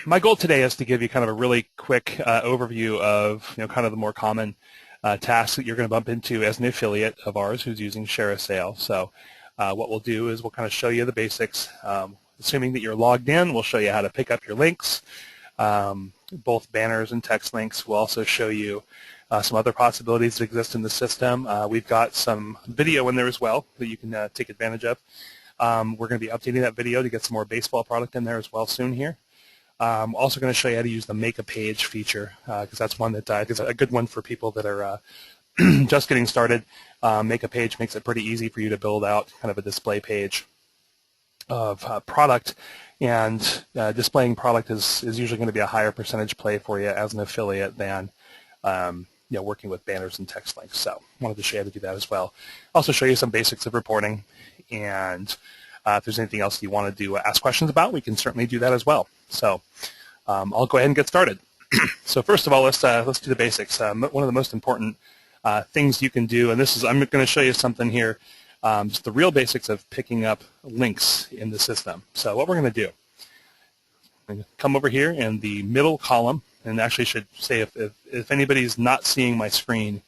my goal today is to give you kind of a really quick overview of kind of the more common tasks that you're going to bump into as an affiliate of ours who's using ShareASale. So what we'll do is we'll kind of show you the basics. Assuming that you're logged in, we'll show you how to pick up your links, both banners and text links. We'll also show you some other possibilities that exist in the system. We've got some video in there as well that you can take advantage of. We're going to be updating that video to get some more baseball product in there as well soon here. I'm also going to show you how to use the Make a Page feature because that's one that I think is a good one for people that are just getting started. Make a Page makes it pretty easy for you to build out kind of a display page of product, and displaying product is usually going to be a higher percentage play for you as an affiliate than working with banners and text links. So I wanted to show you how to do that as well. Also show you some basics of reporting, and if there's anything else you want to do ask questions about, we can certainly do that as well. So I'll go ahead and get started. So first of all, let's do the basics. One of the most important things you can do, and this is, I'm going to show you something here, just the real basics of picking up links in the system. So what we're going to do, I'm going to come over here in the middle column, and actually should say if anybody's not seeing my screen,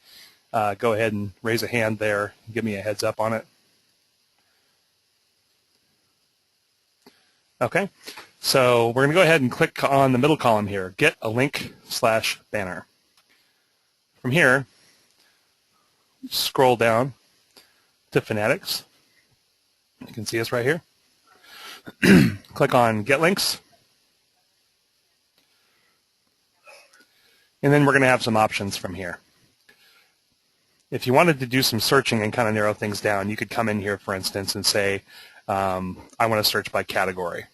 go ahead and raise a hand there and give me a heads up on it. Okay, so we're going to go ahead and click on the middle column here, get a link/banner. From here, scroll down to Fanatics. You can see us right here. Click on Get Links. And then we're going to have some options from here. If you wanted to do some searching and kind of narrow things down, you could come in here, for instance, and say, I want to search by category,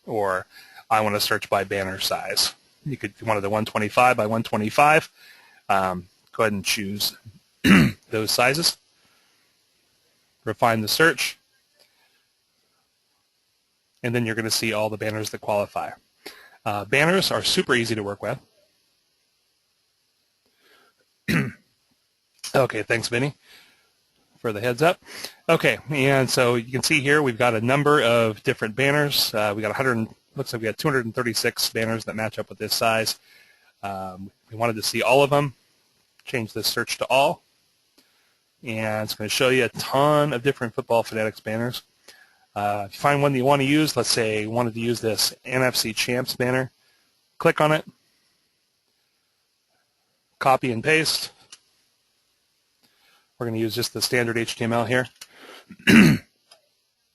or I want to search by banner size. You could, if you wanted the 125 by 125, go ahead and choose those sizes. Refine the search, and then you're going to see all the banners that qualify. Banners are super easy to work with. Okay, thanks, Vinny, for the heads up. Okay, and so you can see here we've got a number of different banners. We got 100. Looks like we got 236 banners that match up with this size. We wanted to see all of them. Change this search to all, and it's going to show you a ton of different Football Fanatics banners. If you find one that you want to use, let's say you wanted to use this NFC Champs banner, click on it, copy and paste. We're going to use just the standard HTML here,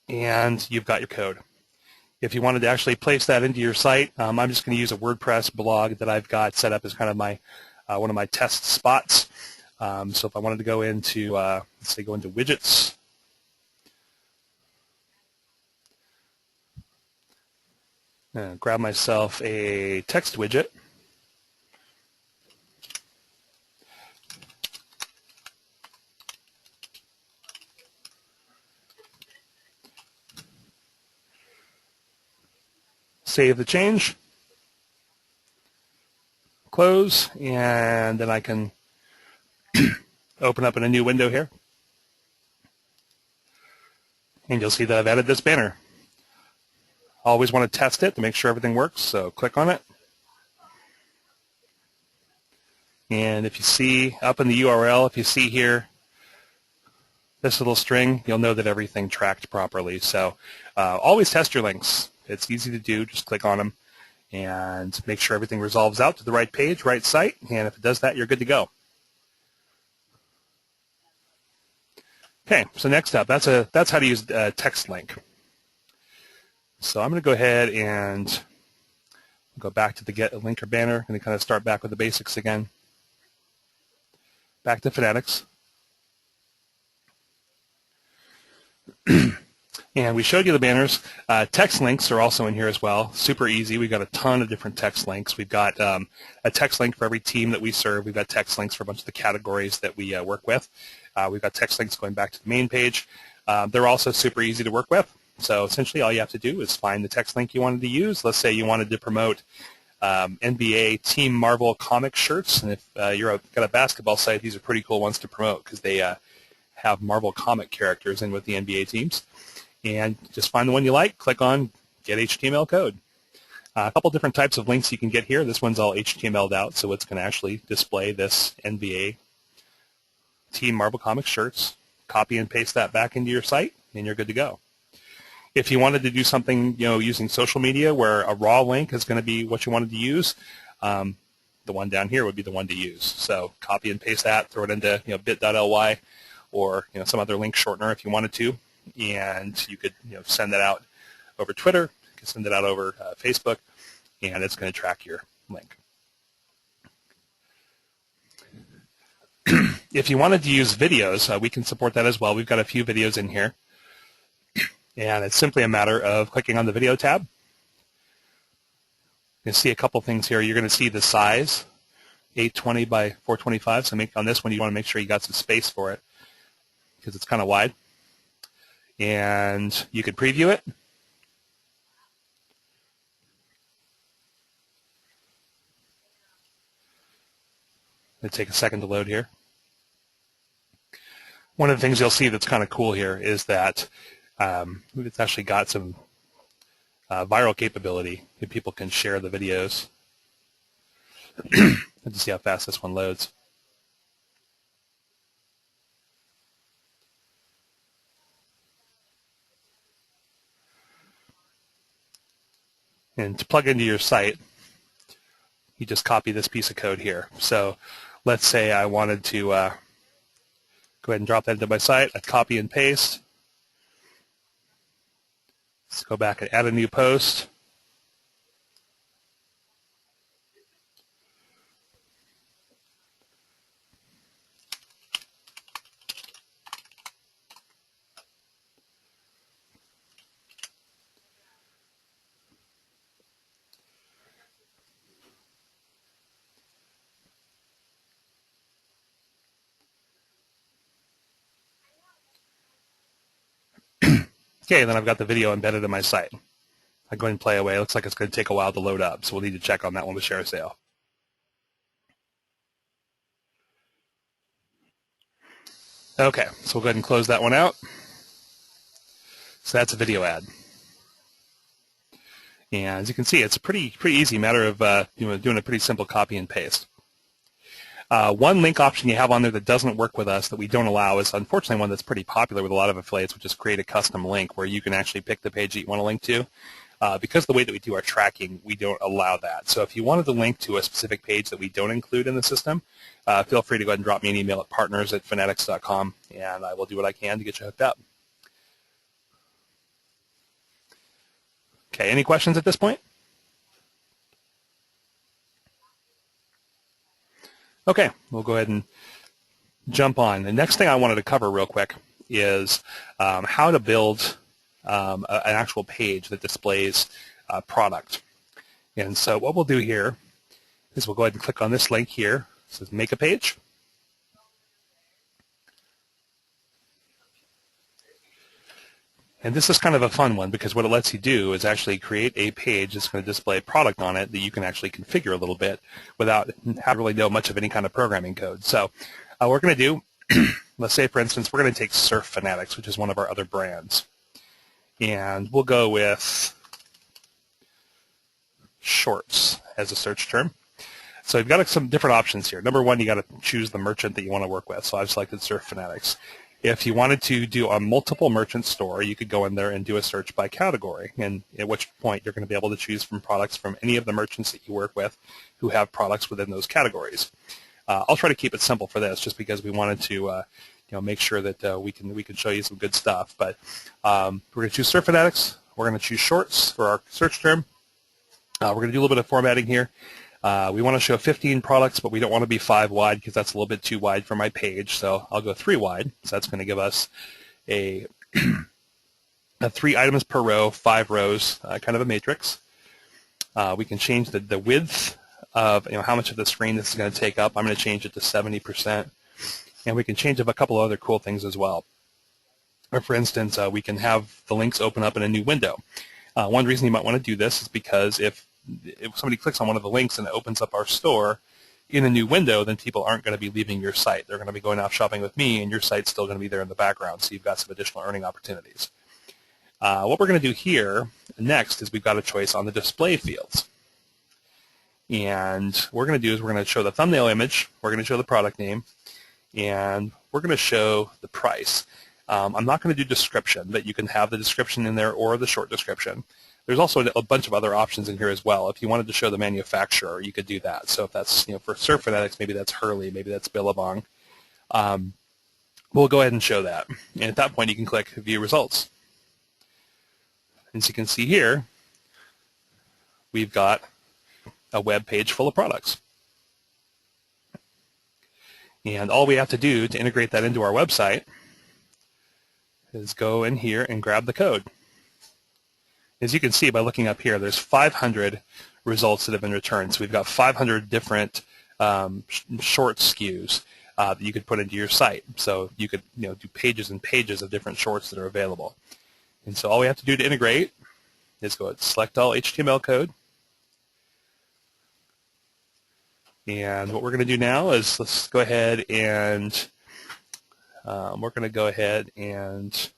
and you've got your code. If you wanted to actually place that into your site, I'm just going to use a WordPress blog that I've got set up as kind of my one of my test spots. So if I wanted to go into, let's say, go into widgets, grab myself a text widget. Save the change, close, and then I can open up in a new window here. And you'll see that I've added this banner. Always want to test it to make sure everything works, so click on it. And if you see up in the URL, if you see here this little string, you'll know that everything tracked properly. So always test your links. It's easy to do. Just click on them and make sure everything resolves out to the right page, right site, and if it does that, you're good to go. Okay, so next up, that's how to use a text link. So I'm going to go ahead and go back to the Get a Link or Banner. I'm going to kind of start back with the basics again. Back to Fanatics. And we showed you the banners. Text links are also in here as well. Super easy. We've got a ton of different text links. We've got a text link for every team that we serve. We've got text links for a bunch of the categories that we work with. We've got text links going back to the main page. They're also super easy to work with. So essentially all you have to do is find the text link you wanted to use. Let's say you wanted to promote NBA Team Marvel comic shirts. And if you're got a basketball site, these are pretty cool ones to promote because they have Marvel comic characters in with the NBA teams. And just find the one you like, click on Get HTML Code. A couple different types of links you can get here. This one's all HTML'd out, so it's going to actually display this NBA Team Marvel Comics shirts. Copy and paste that back into your site, and you're good to go. If you wanted to do something, using social media where a raw link is going to be what you wanted to use, the one down here would be the one to use. So copy and paste that, throw it into bit.ly or some other link shortener if you wanted to, and you could send that out over Twitter, you can send it out over Facebook, and it's going to track your link. If you wanted to use videos, we can support that as well. We've got a few videos in here, and it's simply a matter of clicking on the video tab. You can see a couple things here. You're going to see the size, 820 by 425. So on this one, you want to make sure you got some space for it because it's kind of wide. And you could preview it. It'll take a second to load here. One of the things you'll see that's kind of cool here is that it's actually got some viral capability. People can share the videos. Let's see how fast this one loads. And to plug into your site, you just copy this piece of code here. So let's say I wanted to go ahead and drop that into my site. I'd copy and paste. Let's go back and add a new post. Okay, then I've got the video embedded in my site. I go ahead and play away. It looks like it's going to take a while to load up, so we'll need to check on that one with ShareASale. Okay, so we'll go ahead and close that one out. So that's a video ad. And as you can see, it's a pretty easy matter of doing a pretty simple copy and paste. One link option you have on there that doesn't work with us, that we don't allow, is unfortunately one that's pretty popular with a lot of affiliates, which is create a custom link where you can actually pick the page that you want to link to. Because of the way that we do our tracking, we don't allow that. So if you wanted to link to a specific page that we don't include in the system, feel free to go ahead and drop me an email at partners@fanatics.com, and I will do what I can to get you hooked up. Okay, any questions at this point? Okay, we'll go ahead and jump on. The next thing I wanted to cover real quick is how to build an actual page that displays product. And so what we'll do here is we'll go ahead and click on this link here. It says make a page. And this is kind of a fun one because what it lets you do is actually create a page that's going to display product on it that you can actually configure a little bit without having to really know much of any kind of programming code. So what we're going to do, let's say, for instance, we're going to take Surf Fanatics, which is one of our other brands. And we'll go with shorts as a search term. So you've got some different options here. Number one, you got to choose the merchant that you want to work with. So I've selected Surf Fanatics. If you wanted to do a multiple merchant store, you could go in there and do a search by category, and at which point you're going to be able to choose from products from any of the merchants that you work with who have products within those categories. I'll try to keep it simple for this, just because we wanted to make sure that we can show you some good stuff. But we're going to choose Surf Fanatics. We're going to choose shorts for our search term. We're going to do a little bit of formatting here. We want to show 15 products, but we don't want to be 5 wide because that's a little bit too wide for my page. So I'll go 3 wide. So that's going to give us a 3 items per row, 5 rows, kind of a matrix. We can change the width of how much of the screen this is going to take up. I'm going to change it to 70%. And we can change up a couple other cool things as well. Or for instance, we can have the links open up in a new window. One reason you might want to do this is because if somebody clicks on one of the links and it opens up our store in a new window, then people aren't going to be leaving your site. They're going to be going out shopping with me, and your site's still going to be there in the background, so you've got some additional earning opportunities. What we're going to do here next is we've got a choice on the display fields. And what we're going to do is we're going to show the thumbnail image, we're going to show the product name, and we're going to show the price. I'm not going to do description, but you can have the description in there or the short description. There's also a bunch of other options in here as well. If you wanted to show the manufacturer, you could do that. So if that's, for Surf Fanatics, maybe that's Hurley, maybe that's Billabong. We'll go ahead and show that. And at that point, you can click View Results. As you can see here, we've got a web page full of products. And all we have to do to integrate that into our website is go in here and grab the code. As you can see by looking up here, there's 500 results that have been returned. So we've got 500 different short SKUs that you could put into your site. So you could do pages and pages of different shorts that are available. And so all we have to do to integrate is go ahead, select all HTML code. And what we're going to do now is let's go ahead and we're going to go ahead and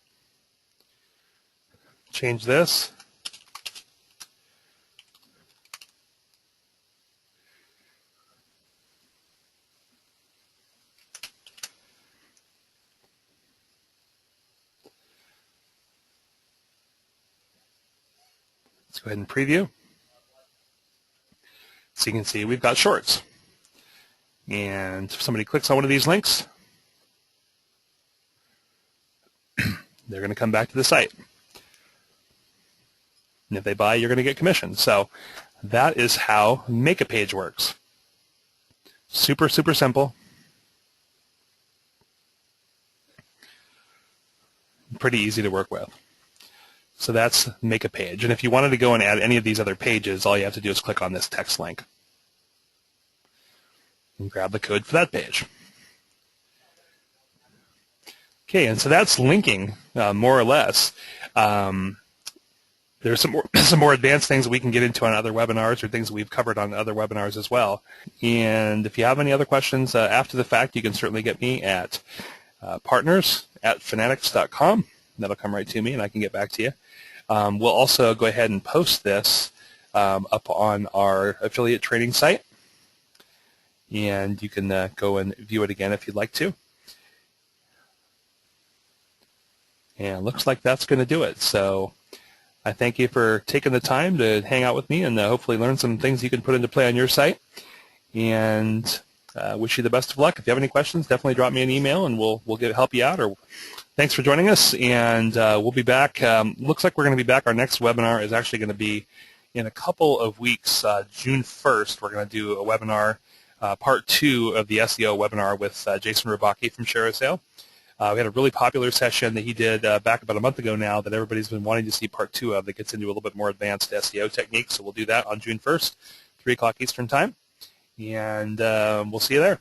change this. Let's go ahead and preview. So you can see we've got shorts. And if somebody clicks on one of these links, they're going to come back to the site. And if they buy, you're going to get commission. So that is how Make a Page works. Super, super simple. Pretty easy to work with. So that's Make a Page. And if you wanted to go and add any of these other pages, all you have to do is click on this text link and grab the code for that page. Okay, and so that's linking, more or less. There's some more advanced things that we can get into on other webinars or things that we've covered on other webinars as well. And if you have any other questions after the fact, you can certainly get me at partners@fanatics.com. That'll come right to me, and I can get back to you. We'll also go ahead and post this up on our affiliate training site. And you can go and view it again if you'd like to. And it looks like that's going to do it. So I thank you for taking the time to hang out with me and hopefully learn some things you can put into play on your site. And wish you the best of luck. If you have any questions, definitely drop me an email and we'll help you out. Or thanks for joining us, and we'll be back. Looks like we're going to be back. Our next webinar is actually going to be in a couple of weeks. June 1st, we're going to do a webinar. Part 2 of the SEO webinar with Jason Rybacki from ShareASale. We had a really popular session that he did back about a month ago now that everybody's been wanting to see part 2 of, that gets into a little bit more advanced SEO techniques. So we'll do that on June 1st, 3 o'clock Eastern Time. And we'll see you there.